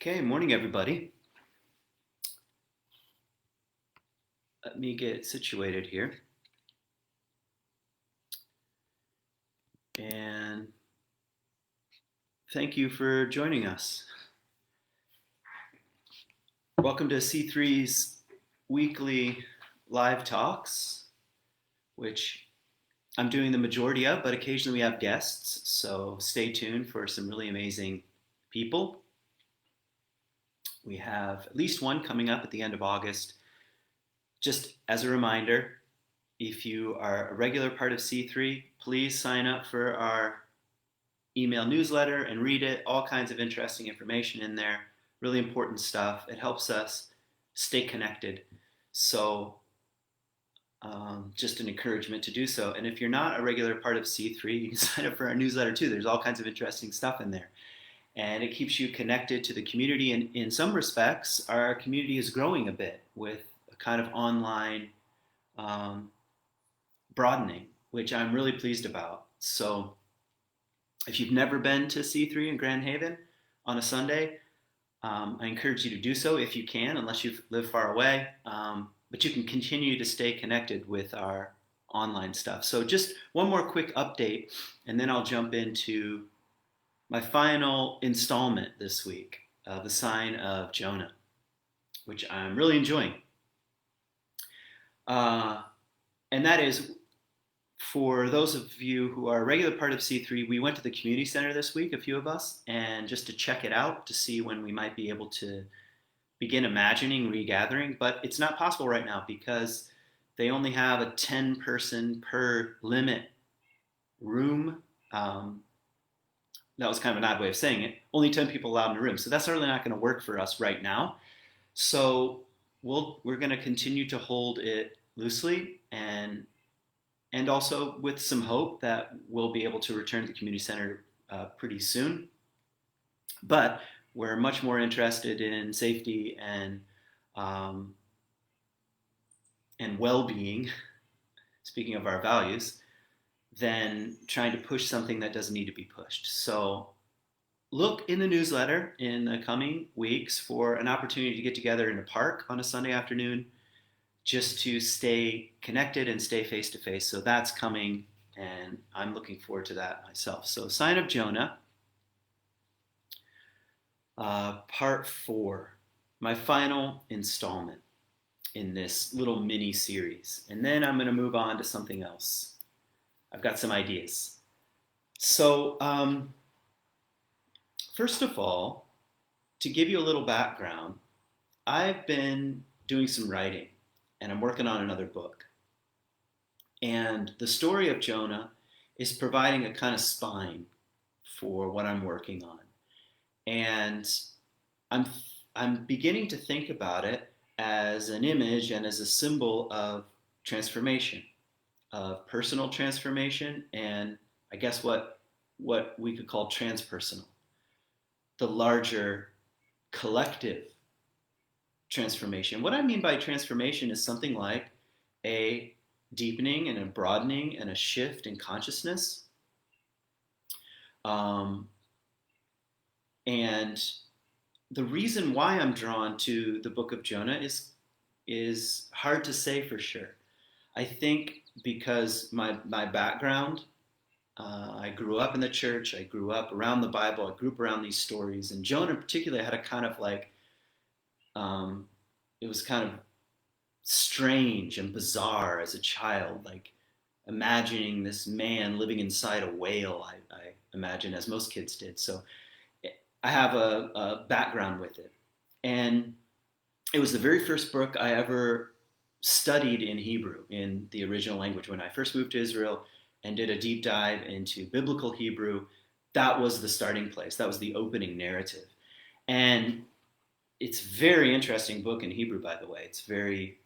Okay, morning everybody. Let me get situated here. And thank you for joining us. Welcome to C3's weekly live talks, which I'm doing the majority of, but occasionally we have guests, so stay tuned for some really amazing people. We have at least one coming up at the end of August. Just as a reminder, if you are a regular part of C3, please sign up for our email newsletter and read it. All kinds of interesting information in there, really important stuff. It helps us stay connected. So just an encouragement to do so. And if you're not a regular part of C3, you can sign up for our newsletter too. There's all kinds of interesting stuff in there. And it keeps you connected to the community. And in some respects, our community is growing a bit with a kind of online broadening, which I'm really pleased about. So if you've never been to C3 in Grand Haven on a Sunday, I encourage you to do so if you can, unless you live far away. But you can continue to stay connected with our online stuff. So just one more quick update, and then I'll jump into my final installment this week, The Sign of Jonah, which I'm really enjoying. And that is, for those of you who are a regular part of C3, we went to the community center this week, a few of us, and just to check it out to see when we might be able to begin imagining regathering. But it's not possible right now because they only have a 10-person per limit room. That was kind of an odd way of saying it. Only 10 people allowed in a room. So that's certainly not going to work for us right now. So we're going to continue to hold it loosely and also with some hope that we'll be able to return to the community center pretty soon. But we're much more interested in safety and well-being, speaking of our values, than trying to push something that doesn't need to be pushed. So look in the newsletter in the coming weeks for an opportunity to get together in a park on a Sunday afternoon, just to stay connected and stay face to face. So that's coming, and I'm looking forward to that myself. So Sign of Jonah, part 4, my final installment in this little mini series. And then I'm going to move on to something else. I've got some ideas. So first of all, to give you a little background, I've been doing some writing, and I'm working on another book. And the story of Jonah is providing a kind of spine for what I'm working on. And I'm beginning to think about it as an image and as a symbol of transformation, of personal transformation, and I guess what we could call transpersonal, the larger collective transformation. What I mean by transformation is something like a deepening and a broadening and a shift in consciousness. And the reason why I'm drawn to the book of Jonah is hard to say for sure. I think because my background, I grew up in the church, I grew up around the Bible, I grew up around these stories, and Jonah in particular had a kind of like, it was kind of strange and bizarre as a child, like imagining this man living inside a whale, I imagine, as most kids did. So I have a background with it. And it was the very first book I ever studied in Hebrew, in the original language. When I first moved to Israel and did a deep dive into biblical Hebrew, that was the starting place. That was the opening narrative. And it's a very interesting book in Hebrew, by the way. It's very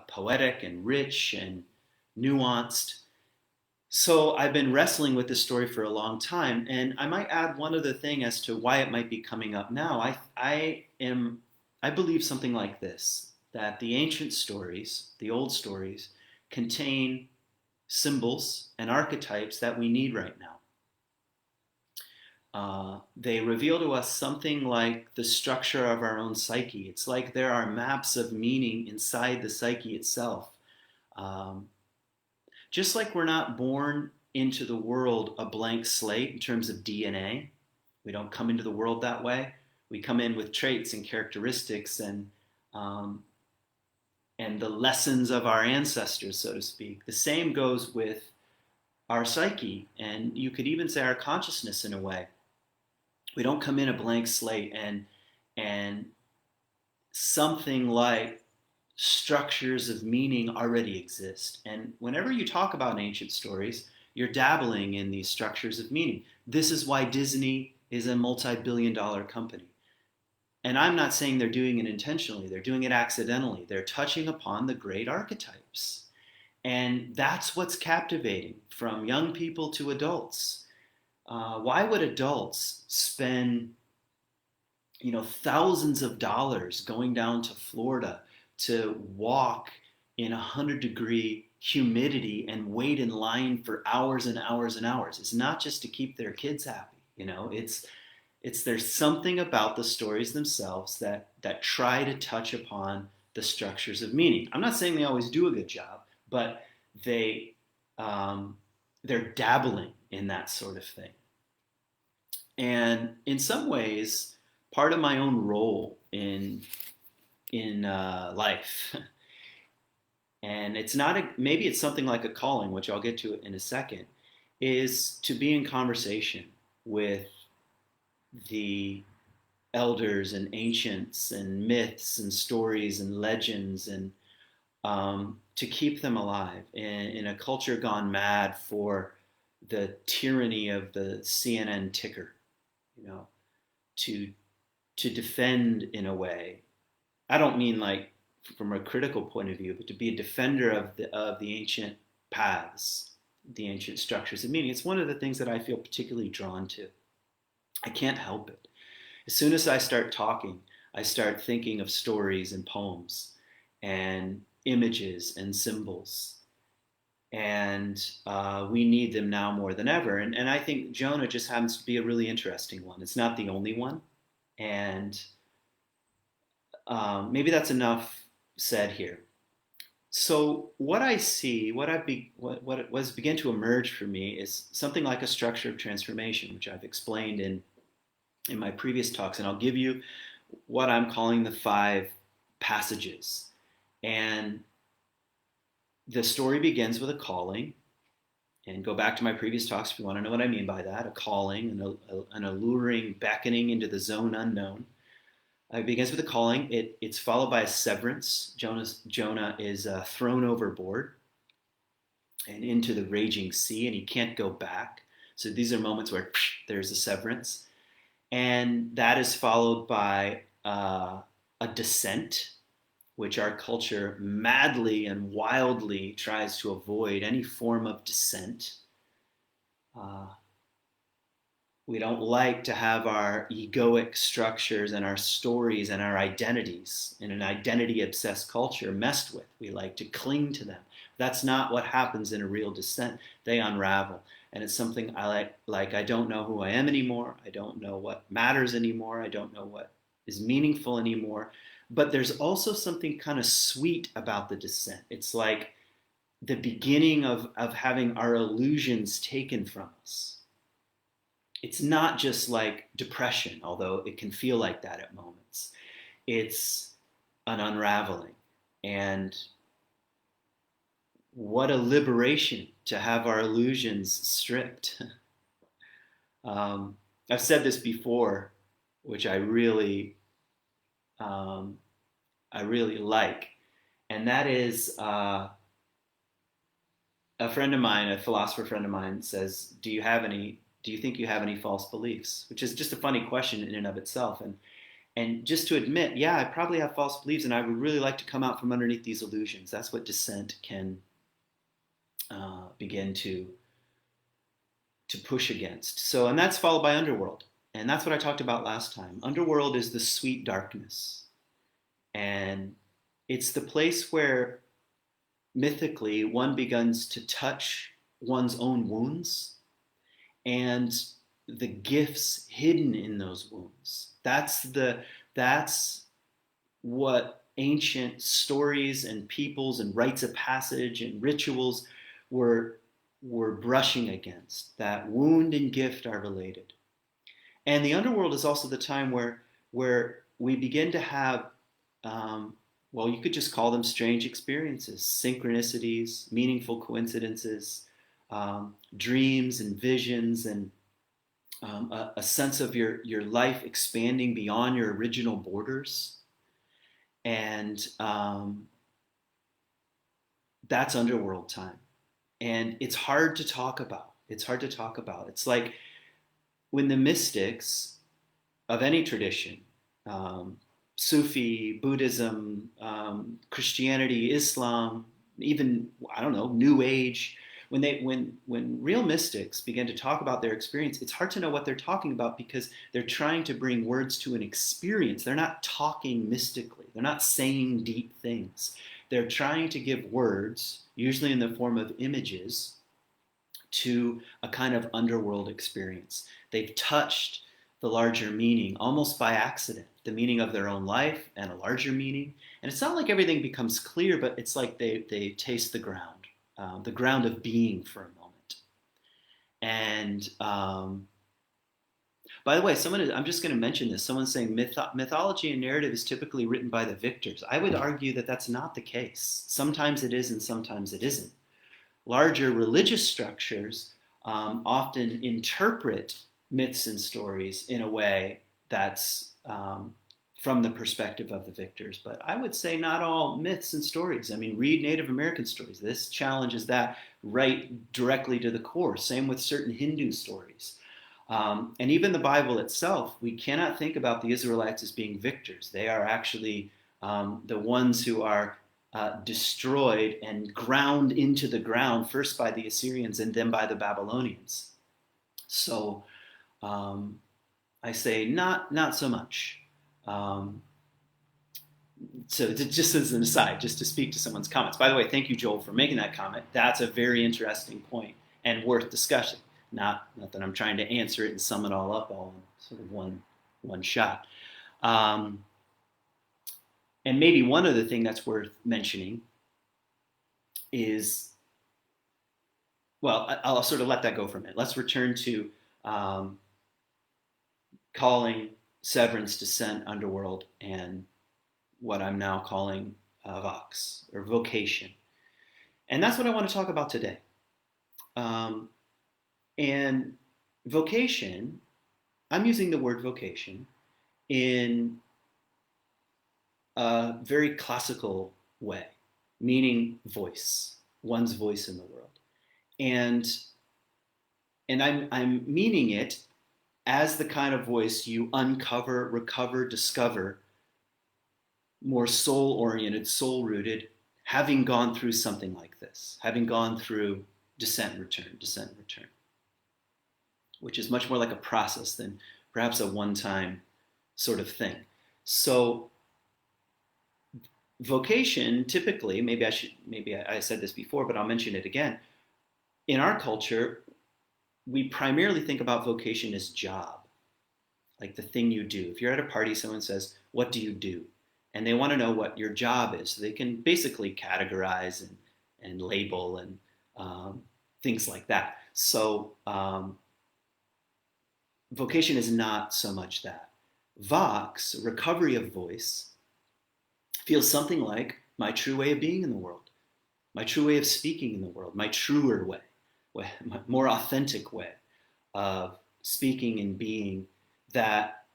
poetic and rich and nuanced. So I've been wrestling with this story for a long time, and I might add one other thing as to why it might be coming up now. I believe something like this, that the ancient stories, the old stories, contain symbols and archetypes that we need right now. they reveal to us something like the structure of our own psyche. It's like there are maps of meaning inside the psyche itself. Um, just like we're not born into the world a blank slate in terms of DNA, we don't come into the world that way. We come in with traits and characteristics um, and the lessons of our ancestors, so to speak. The same goes with our psyche, and you could even say our consciousness in a way. We don't come in a blank slate, and something like structures of meaning already exist. And whenever you talk about ancient stories, you're dabbling in these structures of meaning. This is why Disney is a multi-billion-dollar company. And I'm not saying they're doing it intentionally, they're doing it accidentally. They're touching upon the great archetypes. And that's what's captivating from young people to adults. Why would adults spend thousands of dollars going down to Florida to walk in 100-degree humidity and wait in line for hours and hours and hours? It's not just to keep their kids happy. It's there's something about the stories themselves that try to touch upon the structures of meaning. I'm not saying they always do a good job, but they they're dabbling in that sort of thing. And in some ways, part of my own role in life, and it's not maybe it's something like a calling, which I'll get to in a second, is to be in conversation with the elders and ancients and myths and stories and legends, and to keep them alive in a culture gone mad for the tyranny of the CNN ticker, to defend in a way. I don't mean like from a critical point of view, but to be a defender of the ancient paths, the ancient structures of meaning. It's one of the things that I feel particularly drawn to. I can't help it. As soon as I start talking, I start thinking of stories and poems and images and symbols. And we need them now more than ever. And I think Jonah just happens to be a really interesting one. It's not the only one. And maybe that's enough said here. So what I see, what was began to emerge for me is something like a structure of transformation, which I've explained in my previous talks, and I'll give you what I'm calling the 5 passages. And the story begins with a calling, and go back to my previous talks if you want to know what I mean by that. A calling, an alluring beckoning into the zone unknown. It begins with a calling. It's followed by a severance. Jonah is thrown overboard and into the raging sea, and he can't go back. So these are moments where there's a severance. And that is followed by a descent, which our culture madly and wildly tries to avoid any form of descent. We don't like to have our egoic structures and our stories and our identities in an identity-obsessed culture messed with. We like to cling to them. That's not what happens in a real descent. They unravel. And it's something I like I don't know who I am anymore. I don't know what matters anymore. I don't know what is meaningful anymore. But there's also something kind of sweet about the descent. It's like the beginning of having our illusions taken from us. It's not just like depression, although it can feel like that at moments. It's an unraveling. And what a liberation to have our illusions stripped. I've said this before, which I really like, and that is a friend of mine, a philosopher friend of mine, says, "Do you think you have any false beliefs?" Which is just a funny question in and of itself, and just to admit, yeah, I probably have false beliefs, and I would really like to come out from underneath these illusions. That's what dissent can begin to push against. So, and that's followed by Underworld, and that's what I talked about last time. Underworld is the sweet darkness, and it's the place where mythically one begins to touch one's own wounds and the gifts hidden in those wounds. That's what ancient stories and peoples and rites of passage and rituals were brushing against. That wound and gift are related. And the underworld is also the time where we begin to have, well, you could just call them strange experiences, synchronicities, meaningful coincidences, dreams and visions, and a sense of your life expanding beyond your original borders. And that's underworld time. And it's hard to talk about. It's hard to talk about. It's like when the mystics of any tradition, Sufi, Buddhism, Christianity, Islam, even, I don't know, New Age, when real mystics begin to talk about their experience, it's hard to know what they're talking about because they're trying to bring words to an experience. They're not talking mystically. They're not saying deep things. They're trying to give words, usually in the form of images, to a kind of underworld experience. They've touched the larger meaning almost by accident, the meaning of their own life and a larger meaning. And it's not like everything becomes clear, but it's like they taste the ground of being for a moment. And by the way, I'm just going to mention this. Someone's saying mythology and narrative is typically written by the victors. I would argue that that's not the case. Sometimes it is and sometimes it isn't. Larger religious structures often interpret myths and stories in a way that's from the perspective of the victors. But I would say not all myths and stories. I mean, read Native American stories. This challenges that right directly to the core. Same with certain Hindu stories. And even the Bible itself, we cannot think about the Israelites as being victors. They are actually the ones who are destroyed and ground into the ground, first by the Assyrians and then by the Babylonians. So I say not so much. So just as an aside, just to speak to someone's comments. By the way, thank you, Joel, for making that comment. That's a very interesting point and worth discussing. Not that I'm trying to answer it and sum it all up all in sort of one shot. And maybe one other thing that's worth mentioning is, well, I'll sort of let that go for a minute. Let's return to calling Severance, Descent, Underworld, and what I'm now calling Vox, or Vocation. And that's what I want to talk about today. And vocation, I'm using the word vocation in a very classical way, meaning voice, one's voice in the world. And I'm meaning it as the kind of voice you uncover, recover, discover, more soul-oriented, soul-rooted, having gone through something like this, having gone through descent, return, which is much more like a process than perhaps a one-time sort of thing. So vocation, typically, maybe I said this before, but I'll mention it again. In our culture, we primarily think about vocation as job, like the thing you do. If you're at a party, someone says, "What do you do?" And they want to know what your job is. So they can basically categorize and label and things like that. So vocation is not so much that. Vox, recovery of voice, feels something like my true way of being in the world, my true way of speaking in the world, my truer way, my more authentic way of speaking and being that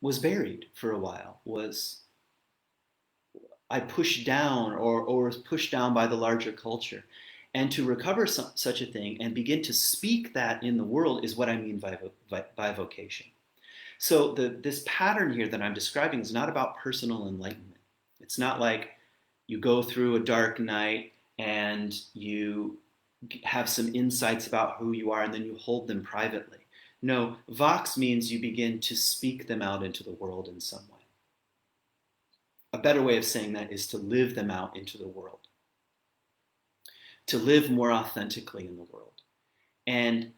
was buried for a while, I pushed down or was pushed down by the larger culture. And to recover such a thing and begin to speak that in the world is what I mean by vocation. So this pattern here that I'm describing is not about personal enlightenment. It's not like you go through a dark night and you have some insights about who you are and then you hold them privately. No, vox means you begin to speak them out into the world in some way. A better way of saying that is to live them out into the world. To live more authentically in the world. And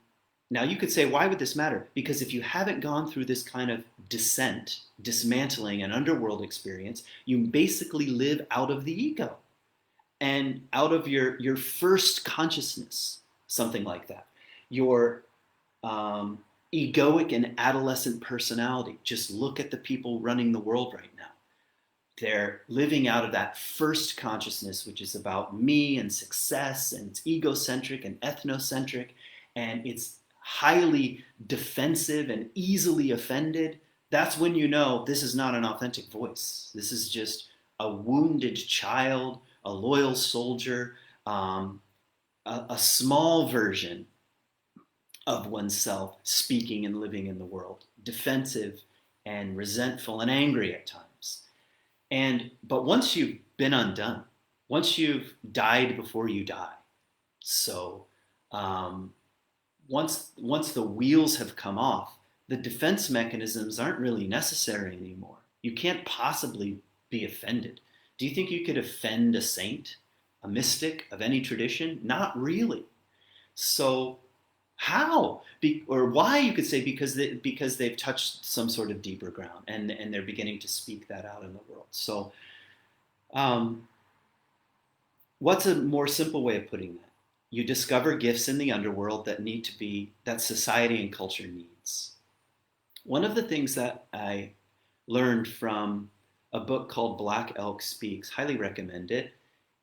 Now you could say, why would this matter? Because if you haven't gone through this kind of descent, dismantling an underworld experience, you basically live out of the ego and out of your first consciousness, something like that. Your egoic and adolescent personality. Just look at the people running the world right now. They're living out of that first consciousness, which is about me and success, and it's egocentric and ethnocentric, and it's highly defensive and easily offended. That's when you know this is not an authentic voice. This is just a wounded child, a loyal soldier, a small version of oneself speaking and living in the world, defensive and resentful and angry at times. But once you've been undone, once you've died before you die, so once the wheels have come off, the defense mechanisms aren't really necessary anymore. You can't possibly be offended. Do you think you could offend a saint, a mystic of any tradition? Not really. So how? Or why, you could say, because they've touched some sort of deeper ground, and they're beginning to speak that out in the world. So what's a more simple way of putting that? You discover gifts in the underworld that society and culture needs. One of the things that I learned from a book called Black Elk Speaks, highly recommend it.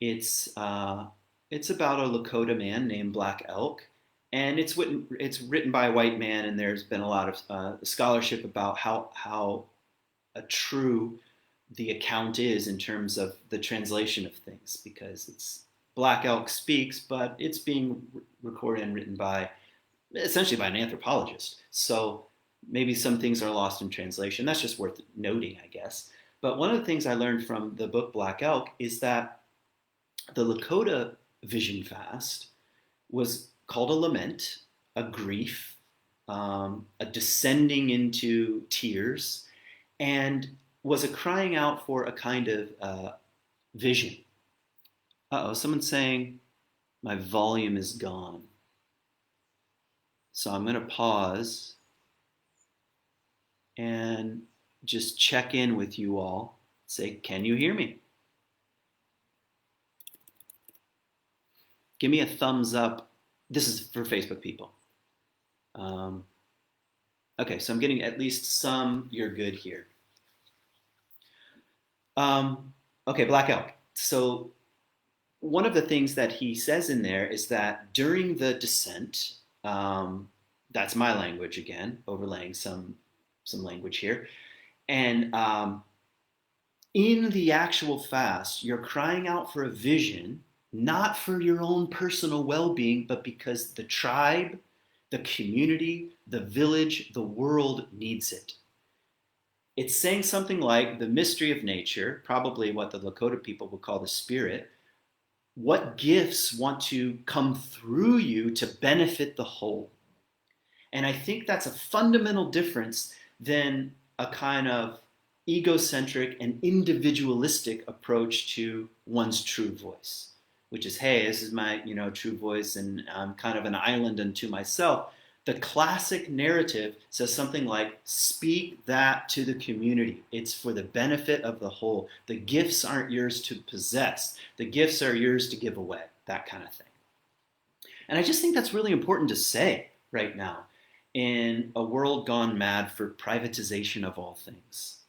It's about a Lakota man named Black Elk, and it's written by a white man, and there's been a lot of scholarship about how true the account is in terms of the translation of things, because it's Black Elk Speaks, but it's being recorded and written essentially by an anthropologist. So maybe some things are lost in translation. That's just worth noting, I guess. But one of the things I learned from the book Black Elk is that the Lakota vision fast was called a lament, a grief, a descending into tears, and was a crying out for a kind of vision. Someone's saying my volume is gone. So I'm going to pause and just check in with you all. Say, can you hear me? Give me a thumbs up. This is for Facebook people. Okay, so I'm getting at least some, you're good here. Okay, Blackout. So one of the things that he says in there is that during the descent, that's my language again, overlaying some language here, and in the actual fast, you're crying out for a vision, not for your own personal well-being, but because the tribe, the community, the village, the world needs it. It's saying something like the mystery of nature, probably what the Lakota people would call the spirit. What gifts want to come through you to benefit the whole? And I think that's a fundamental difference than a kind of egocentric and individualistic approach to one's true voice, which is, hey, this is my true voice, and I'm kind of an island unto myself. The classic narrative says something like, speak that to the community. It's for the benefit of the whole. The gifts aren't yours to possess. The gifts are yours to give away, that kind of thing. And I just think that's really important to say right now in a world gone mad for privatization of all things,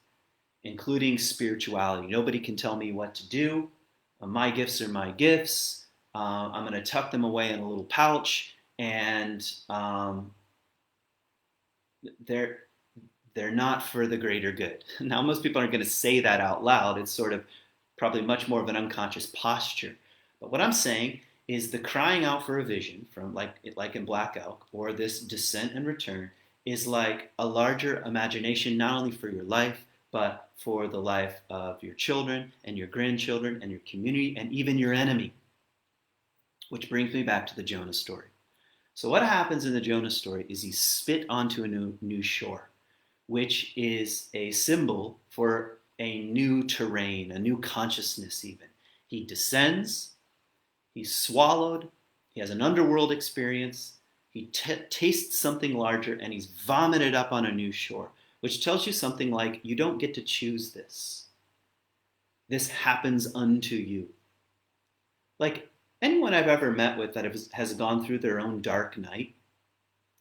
including spirituality. Nobody can tell me what to do. My gifts are my gifts. I'm going to tuck them away in a little pouch, and they're not for the greater good. Now, most people aren't going to say that out loud. It's sort of probably much more of an unconscious posture. But what I'm saying is the crying out for a vision, from like in Black Elk, or this descent and return, is like a larger imagination, not only for your life, but for the life of your children and your grandchildren and your community and even your enemy. Which brings me back to the Jonah story. So what happens in the Jonah story is he's spit onto a new shore, which is a symbol for a new terrain, a new consciousness even. He descends, he's swallowed, he has an underworld experience, He tastes something larger and he's vomited up on a new shore, which tells you something like, you don't get to choose this. This happens unto you. Like anyone I've ever met with that has gone through their own dark night,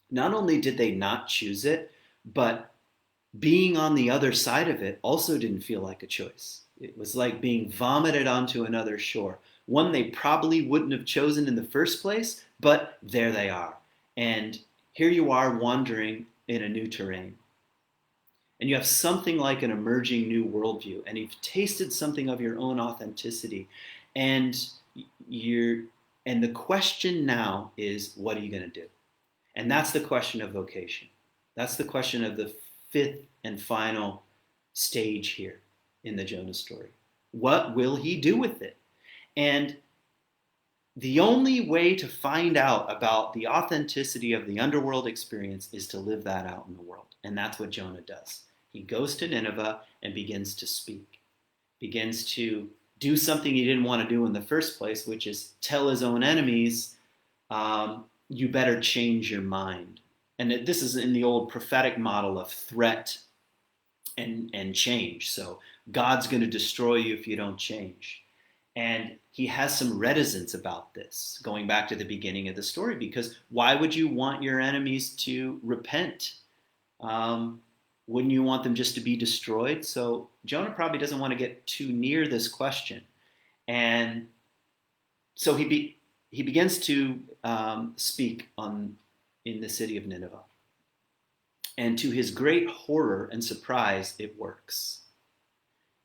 not only did they not choose it, but being on the other side of it also didn't feel like a choice. It was like being vomited onto another shore, one they probably wouldn't have chosen in the first place, but there they are. And here you are wandering in a new terrain. And you have something like an emerging new worldview, and you've tasted something of your own authenticity. And you're and the question now is, what are you going to do? And that's the question of vocation. That's the question of the fifth and final stage here in the Jonah story. What will he do with it? And the only way to find out about the authenticity of the underworld experience is to live that out in the world. And that's what Jonah does. He goes to Nineveh and begins to speak, begins to do something he didn't want to do in the first place, which is tell his own enemies, you better change your mind. And this is in the old prophetic model of threat and change. So God's going to destroy you if you don't change. And he has some reticence about this, going back to the beginning of the story, because why would you want your enemies to repent? Wouldn't you want them just to be destroyed? So Jonah probably doesn't want to get too near this question. And so he begins to speak in the city of Nineveh. And to his great horror and surprise, it works.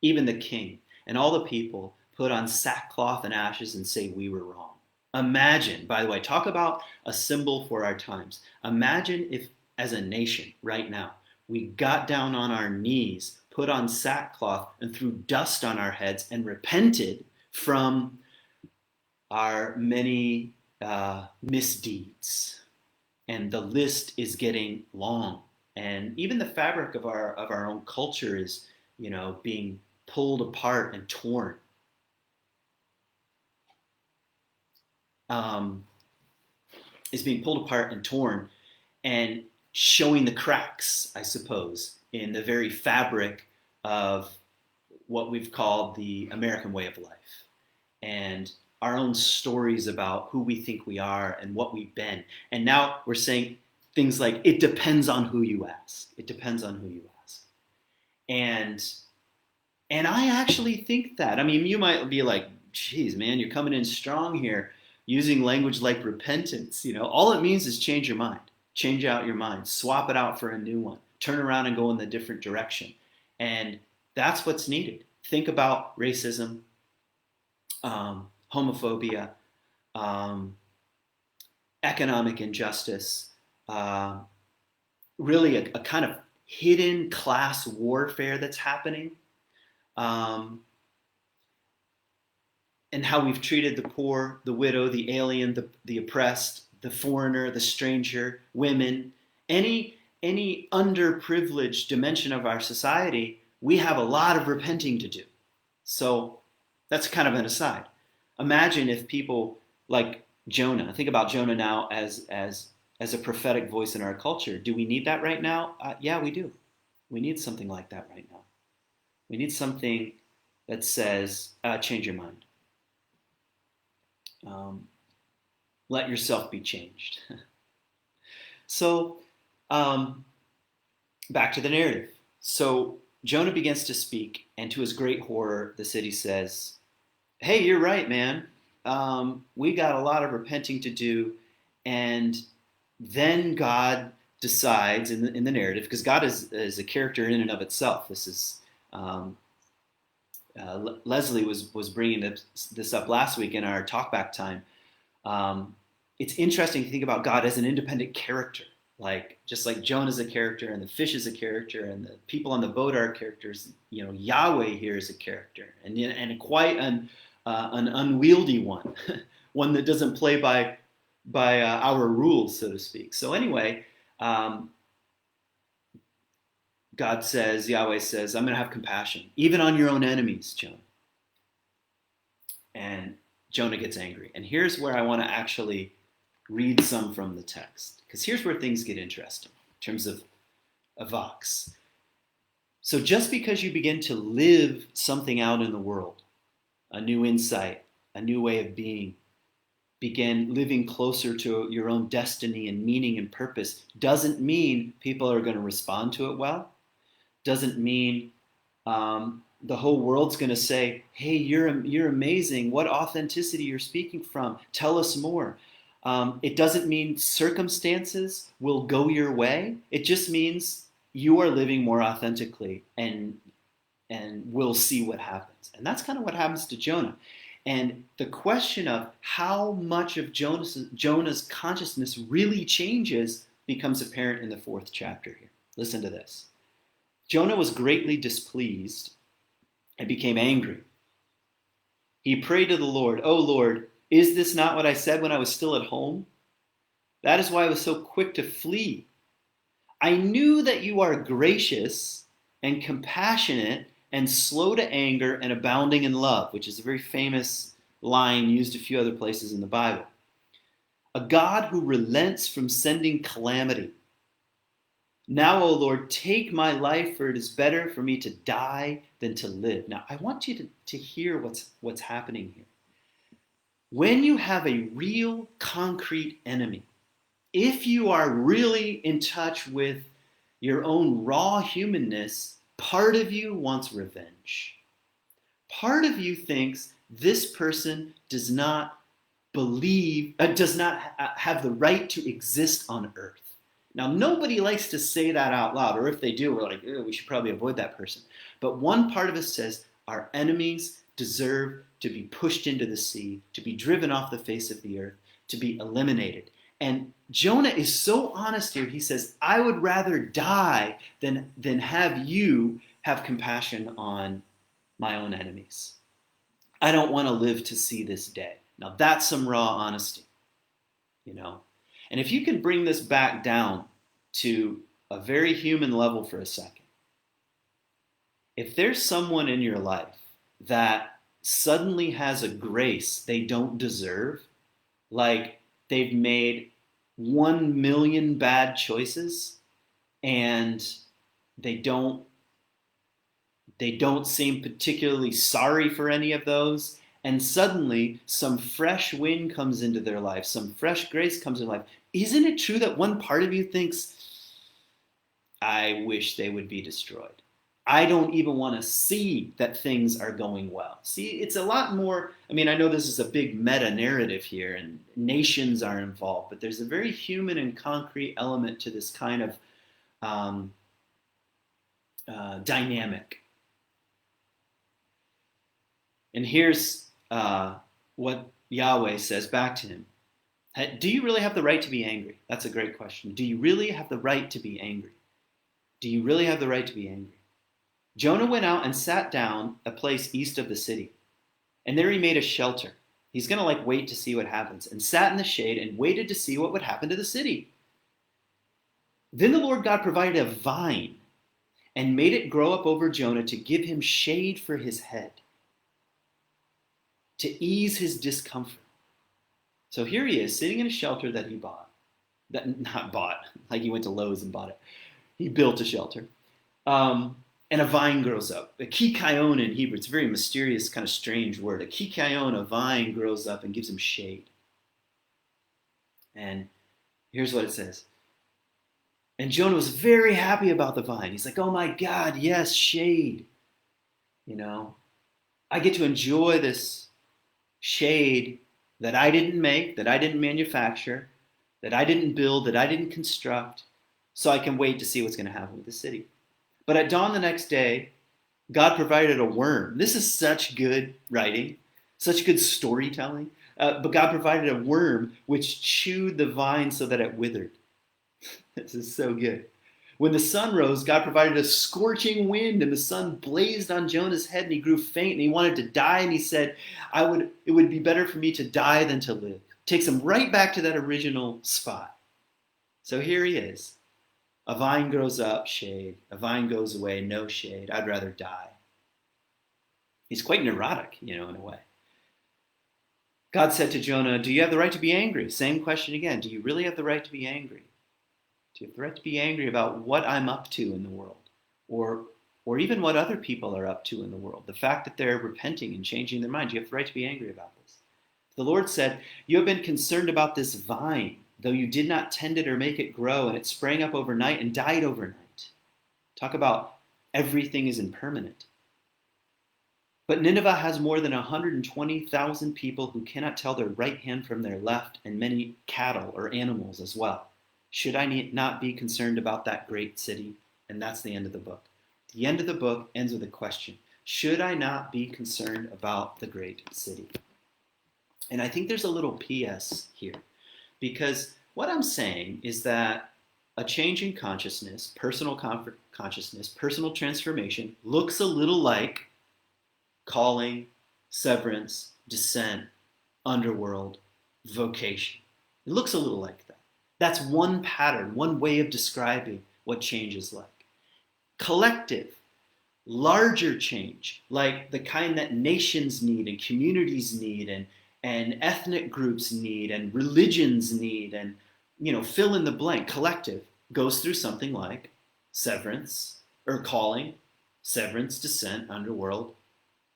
Even the king and all the people put on sackcloth and ashes and say, we were wrong. Imagine, by the way, talk about a symbol for our times. Imagine if, as a nation right now, we got down on our knees, put on sackcloth, and threw dust on our heads and repented from our many misdeeds. And the list is getting long. And even the fabric of our own culture is, being pulled apart and torn. Is being pulled apart and torn and showing the cracks, I suppose, in the very fabric of what we've called the American way of life. And our own stories about who we think we are and what we've been. And now we're saying things like, it depends on who you ask. It depends on who you ask. And I actually think that. I mean, you might be like, geez, man, you're coming in strong here using language like repentance. All it means is change your mind. Change out your mind. Swap it out for a new one. Turn around and go in the different direction. And that's what's needed. Think about racism, homophobia, economic injustice, really a kind of hidden class warfare that's happening, and how we've treated the poor, the widow, the alien, the oppressed, the foreigner, the stranger, women, any underprivileged dimension of our society. We have a lot of repenting to do. So that's kind of an aside. Imagine if people like Jonah, think about Jonah now as a prophetic voice in our culture. Do we need that right now? Yeah, we do. We need something like that right now. We need something that says, change your mind. Let yourself be changed. So, back to the narrative. So Jonah begins to speak, and to his great horror, the city says, hey, you're right, man. We got a lot of repenting to do. And then God decides in the narrative, because God is a character in and of itself. This is Leslie was bringing this up last week in our talkback time. It's interesting to think about God as an independent character, just like Jonah's a character, and the fish is a character, and the people on the boat are characters. Yahweh here is a character, and quite an unwieldy one, one that doesn't play by our rules, so to speak. So anyway, Yahweh says, I'm going to have compassion, even on your own enemies, Jonah. And Jonah gets angry. And here's where I want to actually read some from the text, because here's where things get interesting in terms of vox. So just because you begin to live something out in the world, a new insight, a new way of being, begin living closer to your own destiny and meaning and purpose, doesn't mean people are going to respond to it well. Doesn't mean the whole world's going to say, hey, you're amazing. What authenticity you're speaking from. Tell us more. It doesn't mean circumstances will go your way. It just means you are living more authentically, and we'll see what happens. And that's kind of what happens to Jonah. And the question of how much of Jonah's consciousness really changes becomes apparent in the 4th chapter here. Listen to this. Jonah was greatly displeased and became angry. He prayed to the Lord, "O Lord, is this not what I said when I was still at home? That is why I was so quick to flee. I knew that you are gracious and compassionate and slow to anger and abounding in love," which is a very famous line used a few other places in the Bible. "A God who relents from sending calamity. Now, O Lord, take my life, for it is better for me to die than to live." Now, I want you to hear what's happening here. When you have a real, concrete enemy, if you are really in touch with your own raw humanness, part of you wants revenge. Part of you thinks this person does not have the right to exist on earth. Now, nobody likes to say that out loud, or if they do, we're like, we should probably avoid that person. But one part of us says our enemies deserve to be pushed into the sea, to be driven off the face of the earth, to be eliminated. And Jonah is so honest here. He says, I would rather die than have you have compassion on my own enemies. I don't want to live to see this day. Now, that's some raw honesty, you know. And if you can bring this back down to a very human level for a second, if there's someone in your life that suddenly has a grace they don't deserve, like they've made 1 million bad choices and they don't seem particularly sorry for any of those, and suddenly some fresh wind comes into their life, some fresh grace comes in life, isn't it true that one part of you thinks, I wish they would be destroyed? I don't even want to see that things are going well. See, it's a lot more, I mean, I know this is a big meta-narrative here and nations are involved, but there's a very human and concrete element to this kind of dynamic. And here's what Yahweh says back to him. Do you really have the right to be angry? That's a great question. Do you really have the right to be angry? Do you really have the right to be angry? Jonah went out and sat down a place east of the city. And there he made a shelter. He's going to wait to see what happens. And sat in the shade and waited to see what would happen to the city. Then the Lord God provided a vine and made it grow up over Jonah to give him shade for his head, to ease his discomfort. So here he is, sitting in a shelter that he bought. Not bought, like he went to Lowe's and bought it. He built a shelter. And a vine grows up. A kikayon in Hebrew, it's a very mysterious, kind of strange word. A kikayon, a vine, grows up and gives him shade. And here's what it says. And Jonah was very happy about the vine. He's like, oh my God, yes, shade. You know, I get to enjoy this shade that I didn't make, that I didn't manufacture, that I didn't build, that I didn't construct, so I can wait to see what's going to happen with the city. But at dawn the next day, God provided a worm. This is such good writing, such good storytelling. But God provided a worm which chewed the vine so that it withered. This is so good. When the sun rose, God provided a scorching wind, and the sun blazed on Jonah's head, and he grew faint, and he wanted to die, and he said, it would be better for me to die than to live. Takes him right back to that original spot. So here he is. A vine grows up, shade. A vine goes away, no shade. I'd rather die. He's quite neurotic, in a way. God said to Jonah, do you have the right to be angry? Same question again. Do you really have the right to be angry? Do you have the right to be angry about what I'm up to in the world? Or, or even what other people are up to in the world? The fact that they're repenting and changing their mind. Do you have the right to be angry about this? The Lord said, you have been concerned about this vine, though you did not tend it or make it grow, and it sprang up overnight and died overnight. Talk about everything is impermanent. But Nineveh has more than 120,000 people who cannot tell their right hand from their left, and many cattle or animals as well. Should I not be concerned about that great city? And that's the end of the book. The end of the book ends with a question. Should I not be concerned about the great city? And I think there's a little PS here, because what I'm saying is that a change in consciousness, personal consciousness, personal transformation looks a little like calling, severance, descent, underworld, vocation. It looks a little like that. That's one pattern, one way of describing what change is like. Collective, larger change, like the kind that nations need and communities need and ethnic groups need and religions need and, fill in the blank. Collective goes through something like severance or calling, severance, descent, underworld,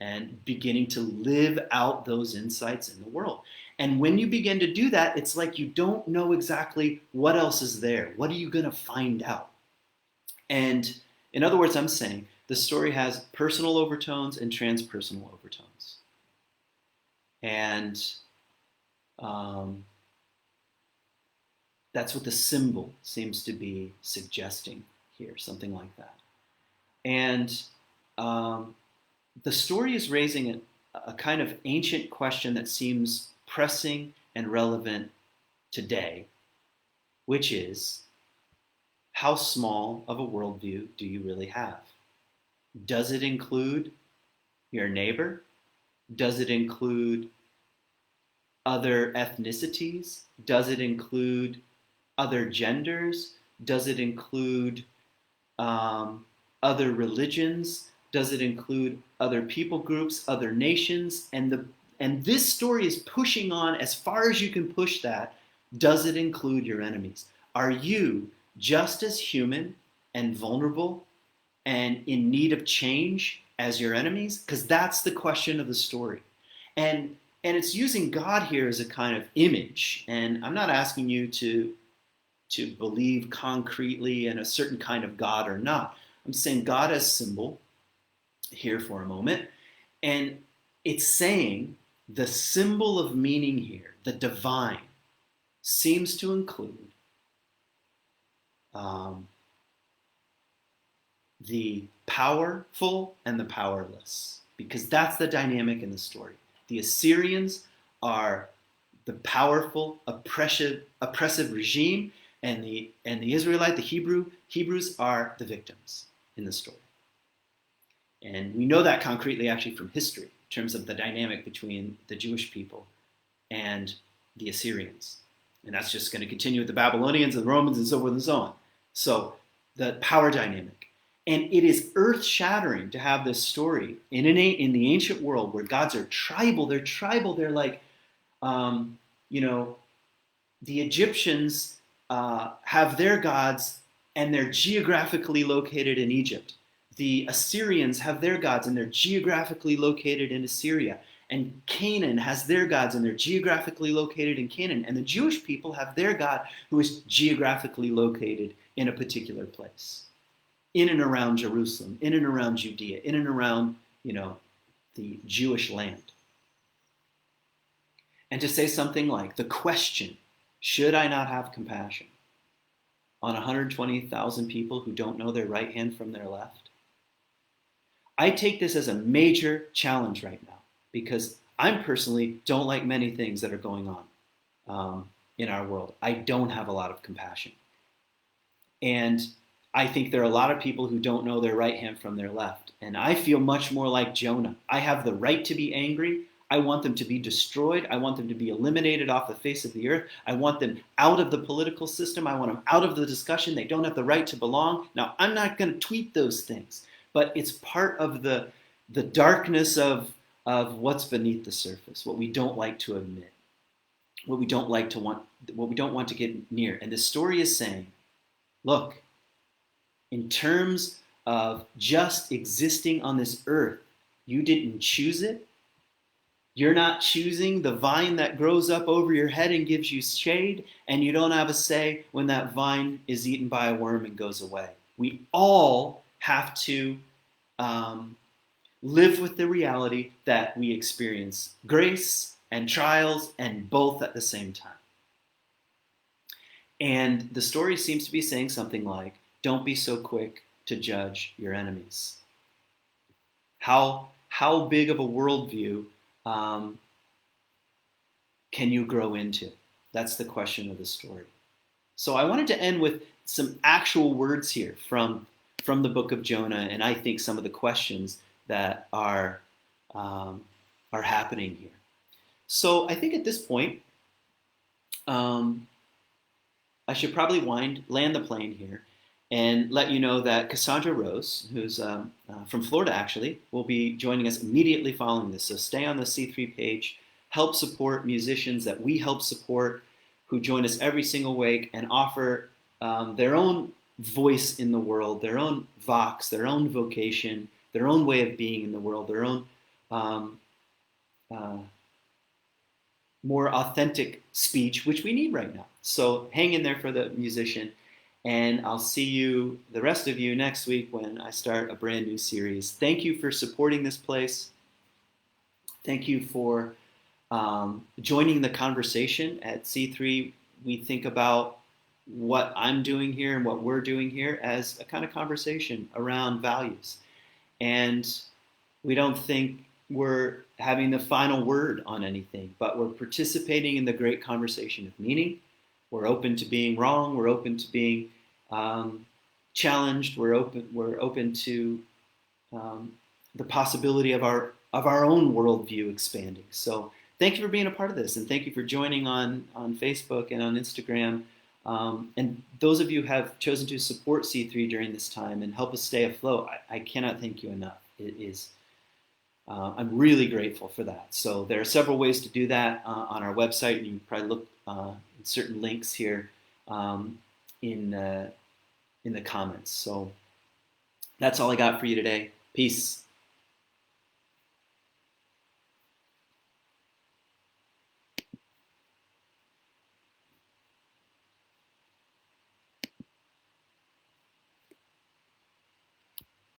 and beginning to live out those insights in the world. And when you begin to do that, it's like you don't know exactly what else is there. What are you going to find out? And in other words, I'm saying the story has personal overtones and transpersonal overtones. And that's what the symbol seems to be suggesting here, something like that. And the story is raising a kind of ancient question that seems pressing and relevant today, which is, how small of a worldview do you really have? Does it include your neighbor? Does it include other ethnicities? Does it include other genders? Does it include other religions? Does it include other people groups, other nations? And this story is pushing on as far as you can push that. Does it include your enemies? Are you just as human and vulnerable and in need of change as your enemies? Because that's the question of the story. And it's using God here as a kind of image. And I'm not asking you to believe concretely in a certain kind of God or not. I'm saying God as symbol here for a moment. And it's saying the symbol of meaning here, the divine, seems to include the powerful and the powerless, because that's the dynamic in the story. The Assyrians are the powerful, oppressive regime, and the Israelite, the Hebrews are the victims in the story. And we know that concretely actually from history, in terms of the dynamic between the Jewish people and the Assyrians. And that's just going to continue with the Babylonians and the Romans and so forth and so on. So the power dynamic. And it is earth-shattering to have this story in the ancient world where gods are tribal. They're tribal. They're like, the Egyptians have their gods and they're geographically located in Egypt. The Assyrians have their gods and they're geographically located in Assyria. And Canaan has their gods and they're geographically located in Canaan. And the Jewish people have their God who is geographically located in a particular place. In and around Jerusalem, in and around Judea, in and around, the Jewish land. And to say something like, the question, should I not have compassion on 120,000 people who don't know their right hand from their left? I take this as a major challenge right now, because I personally don't like many things that are going on in our world. I don't have a lot of compassion. And I think there are a lot of people who don't know their right hand from their left. And I feel much more like Jonah. I have the right to be angry. I want them to be destroyed. I want them to be eliminated off the face of the earth. I want them out of the political system. I want them out of the discussion. They don't have the right to belong. Now, I'm not going to tweet those things, but it's part of the darkness of of what's beneath the surface, what we don't like to admit, what we don't like to want, what we don't want to get near. And the story is saying, look, in terms of just existing on this earth, you didn't choose it. You're not choosing the vine that grows up over your head and gives you shade, and you don't have a say when that vine is eaten by a worm and goes away. We all have to live with the reality that we experience grace and trials and both at the same time. And the story seems to be saying something like, don't be so quick to judge your enemies. How big of a worldview can you grow into? That's the question of the story. So I wanted to end with some actual words here from the book of Jonah, and I think some of the questions that are happening here. So I think at this point, I should probably land the plane here and let you know that Cassandra Rose, who's from Florida actually, will be joining us immediately following this. So stay on the C3 page, help support musicians that we help support, who join us every single week and offer their own voice in the world, their own vox, their own vocation, their own way of being in the world, their own more authentic speech, which we need right now. So hang in there for the musician, and I'll see you, the rest of you, next week when I start a brand new series. Thank you for supporting this place. Thank you for joining the conversation at C3. We think about what I'm doing here and what we're doing here as a kind of conversation around values. And we don't think we're having the final word on anything, but we're participating in the great conversation of meaning. We're open to being wrong. We're open to being challenged. We're open to the possibility of our own worldview expanding. So thank you for being a part of this, and thank you for joining on Facebook and on Instagram. And those of you who have chosen to support C3 during this time and help us stay afloat, I cannot thank you enough. It is, I'm really grateful for that. So there are several ways to do that on our website, and you can probably look at certain links here in the comments. So that's all I got for you today. Peace.